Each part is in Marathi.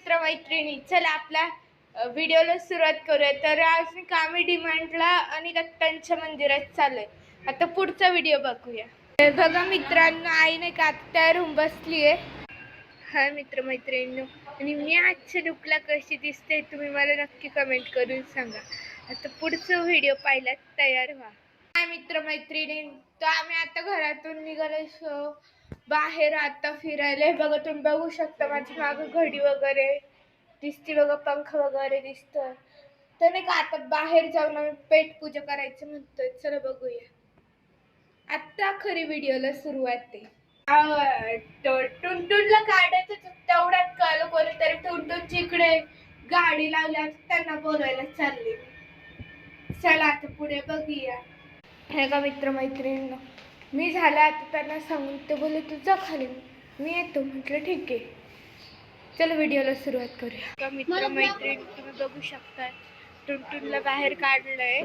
मित्र मैत्रिणी, चला आपल्या व्हिडिओला सुरुवात करूया. तर आज मी कामी डिमांडला आणि दत्तांच्या मंदिरात चाललोय. आता पुढचा व्हिडिओ बघूया. बघा मित्रांनो, आई नाही का आता तयार होऊन बसली आहे. हा मित्र मैत्रिणींनो, आणि मी आजच्या लुकला कशी दिसते तुम्ही मला नक्की कमेंट करून सांगा. आता पुढचा व्हिडिओ पाहिला तयार व्हा. हाय मित्र मैत्रिणी, तर आम्ही आता घरातून निघालो बाहेर आता फिरायला. बघा तुम्ही बघू शकता माझ्या मागं घडी वगैरे दिसते, बघा पंख वगैरे दिसतोय. तर नाही का आता बाहेर जाऊन आम्ही पेट पूजा करायचं म्हणतोय. चला बघूया. आता खरी व्हिडिओला सुरुवात आहे. टुनटुनला काढायचं तेवढ्यात कळलं कोणीतरी टुनटुनची इकडे गाडी लावली, त्यांना बोलायला चालली. चला आता पुढे बघूया. हे का मित्र मैत्रिणींनो, मी झालं आता त्यांना सांगून. ते बोलले तू जा खाली, मी येतो. म्हटलं ठीक आहे, चला व्हिडिओला सुरुवात करूया. का मित्र मैत्रिणी तुम्ही बघू शकता टुनटुनला बाहेर काढलंय.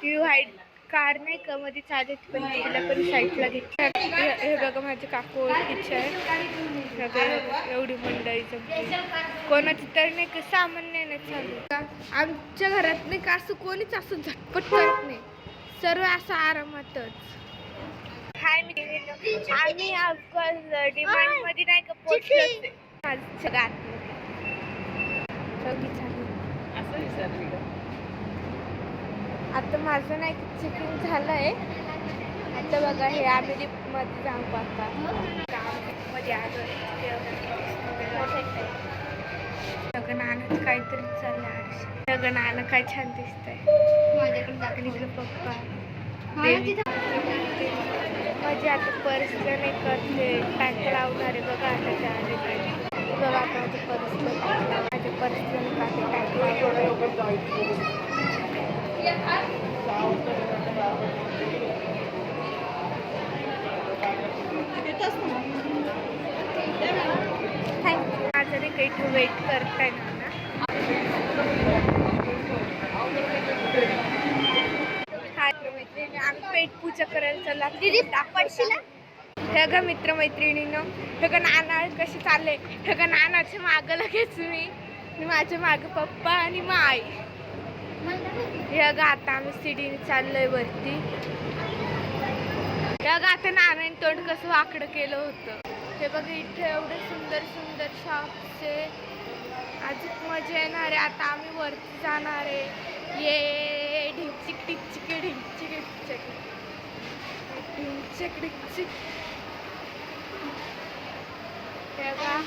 ती व्हाईट कार नाही का मध्ये चालत, पण तिला पण साईडला घेतलं. हे बघा माझे काकू ओळखीचे आहे. एवढी मंडळी जमली, कोणाची तरी नाही का सामान्य नाही चालू का. आमच्या घरात नाही का असं कोणीच असं झटपट करत नाही, सर्व असं आरामातच. हाय मी आम्ही डिमांड मध्ये नाही का पोहोचलो. आता माझं नाही चेकिंग झालंय. आता बघा हे आम्ही लिफ्ट मध्ये जाऊ. आता मध्ये आलो सगळं नाणं काहीतरी चाललंय. सगळं नाणं काय छान दिसतंय माझ्याकडे. पप्पा देवी माझी आता पर्स नाही करते, पॅक लावणार आहे. बघा आता बघा आता माझी पर्स माझ्या पर्सला पॅक माझं नाही काही वेट करताय ना. आम्ही पेट पूजा करायला चालला. हे ग मित्र मैत्रिणींनो, हे ग नाना कसे चालले. हे ग नानाच्या मागं लगेच मी माझ्या मागं पप्पा आणि मग आई. हे ग आता आम्ही सीडीने चाललोय वरती. हे ग आता नानाने तोंड कसं वाकडं केलं होतं. हे बघा इथे एवढे सुंदर सुंदर शॉप्स आहे. अजून मजा येणार आहे. आता आम्ही वरती जाणार आहे. ये ढिंचिक ढिंचिक ढिंचिक ढिंचिक ढिंचिक ढिंचिक. हे बघा